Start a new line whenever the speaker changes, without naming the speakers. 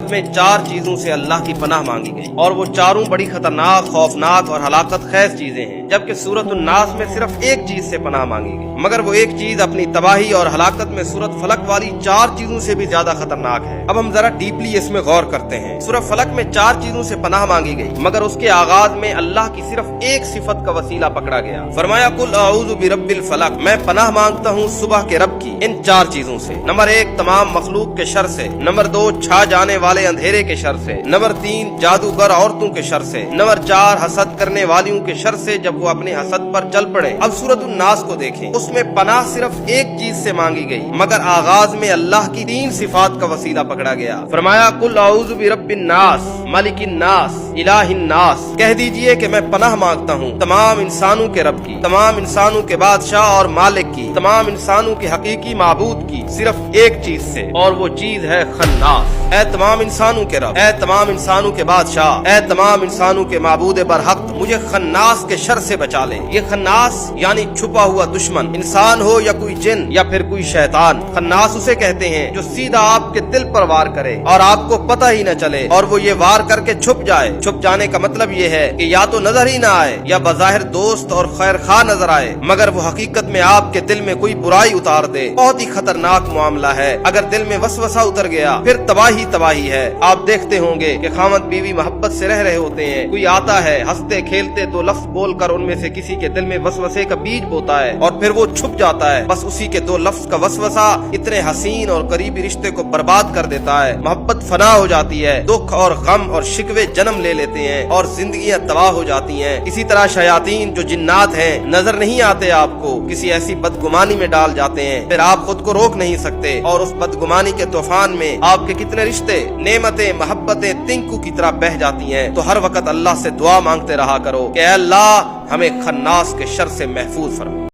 सूरत में 4 चीजों से अल्लाह की पनाह मांगी गई और वो चारों बड़ी खतरनाक, खौफनाक और हलाकत खैज चीजें हैं, जबकि सूरत उन्नास में सिर्फ एक चीज से पनाह मांगी गई, मगर वो एक चीज अपनी तबाही और हलाकत में सूरत फलक वाली 4 चीजों से भी ज्यादा खतरनाक है। अब हम जरा डीपली इसमें गौर करते हैं। सूरत फलक में 4 चीजों से पनाह मांगी गई, मगर उसके आगाज में अल्लाह की सिर्फ एक सिफत का वसीला पकड़ा गया। फरमाया कुल अऊज़ु बिरब्बिल फलक, मैं पनाह मांगता हूँ सुबह के रब की इन 4 चीजों से। नंबर 1 तमाम मखलूक के शर से, नंबर 2 छा जाने वाले अंधेरे के शर से, नंबर 3 जादूगर औरतों के शर से, नंबर 4 हसद करने वालियों के शर से जब वो अपने हसद पर चल पड़े। अब सूरत उन्नास को देखें, उसमें पनाह सिर्फ एक चीज से मांगी गई, मगर आगाज में अल्लाह की 3 सिफात का वसीला पकड़ा गया। फरमाया कुल अऊज़ु बिरब्बिन नास, मलिकिन नास, इलाहिन नास, कह दीजिए कि मैं पनाह मांगता हूँ तमाम इंसानों के रब की, तमाम इंसानों के बादशाह और मालिक की, तमाम इंसानों के हकीकी माबूद की, सिर्फ एक चीज से, और वो चीज है खन्नास। ऐ तमाम इंसानों के रब, ऐ तमाम इंसानों के बादशाह, ऐ तमाम इंसानों के माबूद बरहक, मुझे खन्नास के शर से बचा ले। ये खन्नास यानी छुपा हुआ दुश्मन, इंसान हो या कोई जिन या फिर कोई शैतान। खन्नास उसे कहते हैं जो सीधा आपके दिल पर वार करे और आपको पता ही न चले, और वो ये वार करके छुप जाए। छुप जाने का मतलब ये है कि या तो नजर ही ना आए या बज़ाहिर दोस्त और खैर खा नजर आए, मगर वो हकीकत में आपके दिल में कोई बुराई उतार दे। बहुत ही खतरनाक मामला है। अगर दिल में वसवसा उतर गया फिर तबाही है। आप देखते होंगे कि खामद बीवी मोहब्बत से रह रहे होते हैं, कोई आता है हंसते खेलते 2 लफ्ज बोलकर उनमें से किसी के दिल में वसवसे का बीज बोता है और फिर वो छुप जाता है। बस उसी के 2 लफ्ज का वसवसा इतने हसीन और करीबी रिश्ते को बर्बाद कर देता है। मोहब्बत फना हो जाती है, दुख और गम और शिकवे जन्म ले लेते हैं और जिंदगियां तबाह हो जाती हैं। इसी तरह शयातीन जो जिन्नात हैं नजर नहीं आते, आपको किसी ऐसी बदगुमानी में डाल जाते हैं, फिर आप खुद को रोक नहीं सकते और उस बदगुमानी के तूफान में आपके कितने रिश्ते, नेमतें, मोहब्बतें तिंकू की तरह बह जाती हैं। तो हर वक्त अल्लाह से दुआ मांगते रहा करो कि अल्लाह हमें खन्नास के शर से महफूज फरमा।